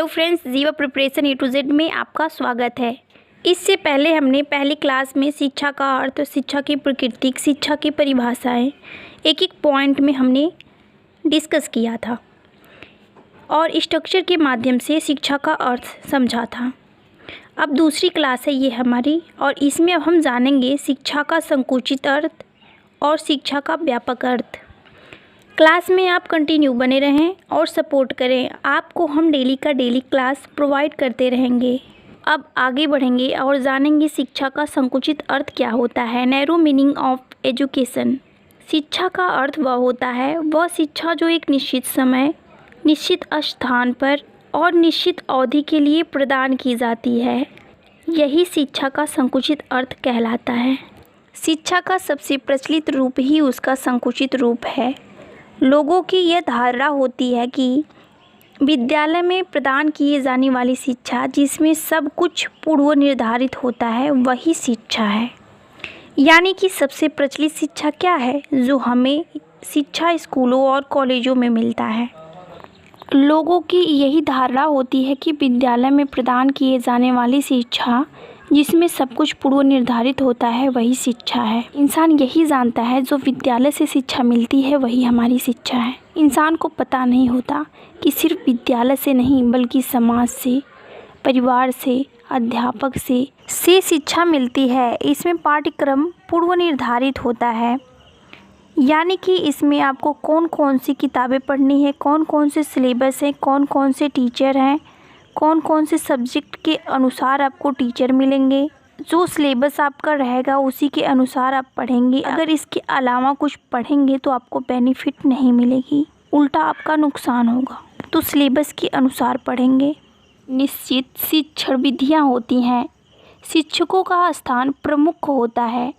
Hello friends, जीवा preparation A to Z में आपका स्वागत है। इससे पहले हमने पहली क्लास में शिक्षा का अर्थ, शिक्षा की प्रकृति, शिक्षा की परिभाषाएं एक एक पॉइंट में हमने डिस्कस किया था और स्ट्रक्चर के माध्यम से शिक्षा का अर्थ समझा था। अब दूसरी क्लास है ये हमारी, और इसमें अब हम जानेंगे शिक्षा का संकुचित अर्थ और शिक्षा का व्यापक अर्थ। क्लास में आप कंटिन्यू बने रहें और सपोर्ट करें। आपको हम डेली का डेली क्लास प्रोवाइड करते रहेंगे। अब आगे बढ़ेंगे और जानेंगे शिक्षा का संकुचित अर्थ क्या होता है। Narrow meaning of education. शिक्षा का अर्थ वह होता है, वह शिक्षा जो एक निश्चित समय, निश्चित स्थान पर और निश्चित अवधि के लिए प्रदान की जाती है। यही शिक्षा का संकुचित अर्थ कहलाता है। शिक्षा का सबसे प्रचलित रूप ही उसका संकुचित रूप है। लोगों की यह धारणा होती है कि विद्यालय में प्रदान किए जाने वाली शिक्षा, जिसमें सब कुछ पूर्व निर्धारित होता है, वही शिक्षा है। यानी कि सबसे प्रचलित शिक्षा क्या है, जो हमें शिक्षा स्कूलों और कॉलेजों में मिलता है। लोगों की यही धारणा होती है कि विद्यालय में प्रदान किए जाने वाली शिक्षा, जिसमें सब कुछ पूर्व निर्धारित होता है, वही शिक्षा है। इंसान यही जानता है जो विद्यालय से शिक्षा मिलती है वही हमारी शिक्षा है। इंसान को पता नहीं होता कि सिर्फ विद्यालय से नहीं, बल्कि समाज से, परिवार से, अध्यापक से शिक्षा मिलती है। इसमें पाठ्यक्रम पूर्व निर्धारित होता है, यानी कि इसमें आपको कौन कौन सी किताबें पढ़नी है, कौन कौन से सिलेबस हैं, कौन कौन से टीचर हैं, कौन कौन से सब्जेक्ट के अनुसार आपको टीचर मिलेंगे। जो सिलेबस आपका रहेगा उसी के अनुसार आप पढ़ेंगे। अगर इसके अलावा कुछ पढ़ेंगे तो आपको बेनिफिट नहीं मिलेगी, उल्टा आपका नुकसान होगा। तो सिलेबस के अनुसार पढ़ेंगे। निश्चित शिक्षण विधियाँ होती हैं। शिक्षकों का स्थान प्रमुख होता है।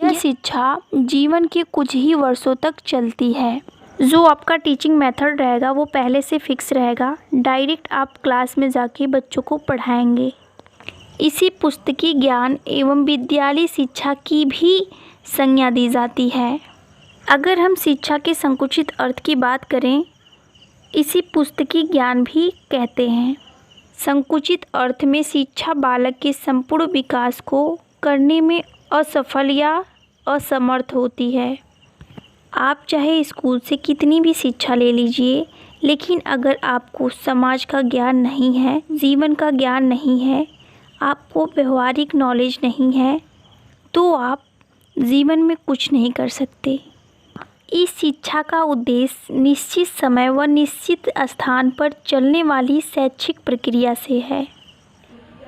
यह शिक्षा जीवन के कुछ ही वर्षों तक चलती है। जो आपका टीचिंग मेथड रहेगा वो पहले से फिक्स रहेगा। डायरेक्ट आप क्लास में जाके बच्चों को पढ़ाएंगे। इसी पुस्तकी ज्ञान एवं विद्यालय शिक्षा की भी संज्ञा दी जाती है। अगर हम शिक्षा के संकुचित अर्थ की बात करें, इसी पुस्तकी ज्ञान भी कहते हैं। संकुचित अर्थ में शिक्षा बालक के संपूर्ण विकास को करने में असफल या असमर्थ होती है। आप चाहे स्कूल से कितनी भी शिक्षा ले लीजिए, लेकिन अगर आपको समाज का ज्ञान नहीं है, जीवन का ज्ञान नहीं है, आपको व्यवहारिक नॉलेज नहीं है, तो आप जीवन में कुछ नहीं कर सकते। इस शिक्षा का उद्देश्य निश्चित समय व निश्चित स्थान पर चलने वाली शैक्षिक प्रक्रिया से है।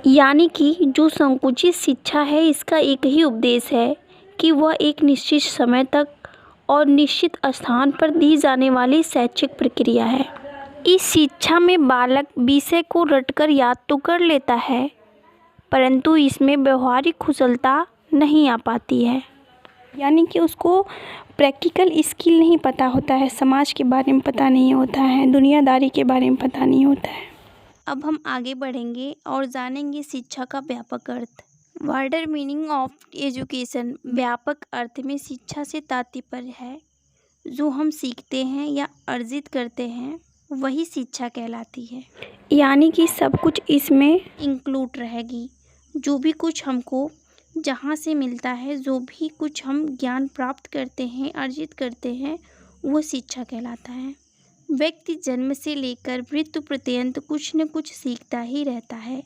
यानी कि जो संकुचित शिक्षा है, इसका एक ही उद्देश्य है कि वह एक निश्चित समय तक और निश्चित स्थान पर दी जाने वाली शैक्षिक प्रक्रिया है। इस शिक्षा में बालक विषय को रटकर याद तो कर लेता है, परंतु इसमें व्यवहारिक कुशलता नहीं आ पाती है। यानी कि उसको प्रैक्टिकल स्किल नहीं पता होता है, समाज के बारे में पता नहीं होता है, दुनियादारी के बारे में पता नहीं होता है। अब हम आगे बढ़ेंगे और जानेंगे शिक्षा का व्यापक अर्थ। Wider meaning of education. व्यापक अर्थ में शिक्षा से तात्पर्य है जो हम सीखते हैं या अर्जित करते हैं, वही शिक्षा कहलाती है। यानी कि सब कुछ इसमें इंक्लूड रहेगी। जो भी कुछ हमको जहाँ से मिलता है, जो भी कुछ हम ज्ञान प्राप्त करते हैं, अर्जित करते हैं, वो शिक्षा कहलाता है। व्यक्ति जन्म से लेकर मृत्यु पर्यंत कुछ न कुछ सीखता ही रहता है,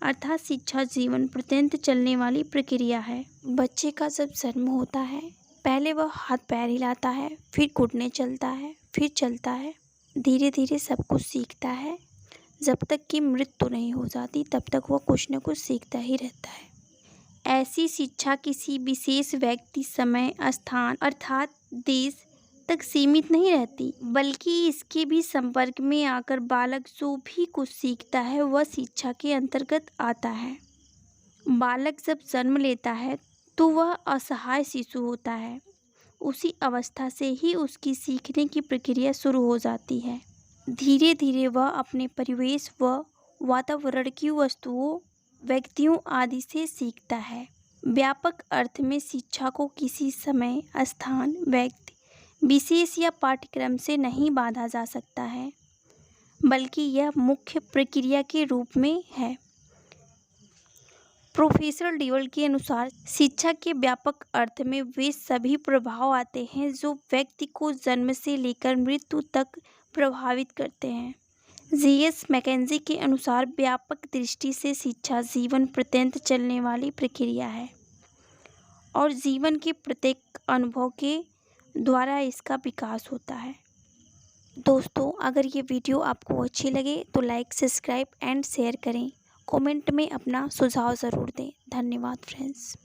अर्थात शिक्षा जीवन पर्यंत चलने वाली प्रक्रिया है। बच्चे का जब जन्म होता है, पहले वह हाथ पैर हिलाता है, फिर घुटने चलता है, फिर चलता है, धीरे धीरे सब कुछ सीखता है। जब तक कि मृत्यु नहीं हो जाती, तब तक वह कुछ न कुछ सीखता ही रहता है। ऐसी शिक्षा किसी विशेष व्यक्ति, समय, स्थान अर्थात देश तक सीमित नहीं रहती, बल्कि इसके भी संपर्क में आकर बालक जो भी कुछ सीखता है वह शिक्षा के अंतर्गत आता है। बालक जब जन्म लेता है तो वह असहाय शिशु होता है। उसी अवस्था से ही उसकी सीखने की प्रक्रिया शुरू हो जाती है। धीरे धीरे वह अपने परिवेश व वातावरण की वस्तुओं, व्यक्तियों आदि से सीखता है। व्यापक अर्थ में शिक्षा को किसी समय, स्थान, व्यक्ति विशेष या पाठ्यक्रम से नहीं बांधा जा सकता है। बल्कि यह मुख्य प्रक्रिया के रूप में है। प्रोफेसर डियोल के अनुसार शिक्षा के व्यापक अर्थ में वे सभी प्रभाव आते हैं जो व्यक्ति को जन्म से लेकर मृत्यु तक प्रभावित करते हैं। जीएस मैकेंजी के अनुसार व्यापक दृष्टि से शिक्षा जीवन पर्यंत चलने वाली प्रक्रिया है और जीवन के प्रत्येक अनुभव के द्वारा इसका विकास होता है। दोस्तों, अगर ये वीडियो आपको अच्छी लगे तो लाइक, सब्सक्राइब एंड शेयर करें। कमेंट में अपना सुझाव ज़रूर दें। धन्यवाद फ्रेंड्स।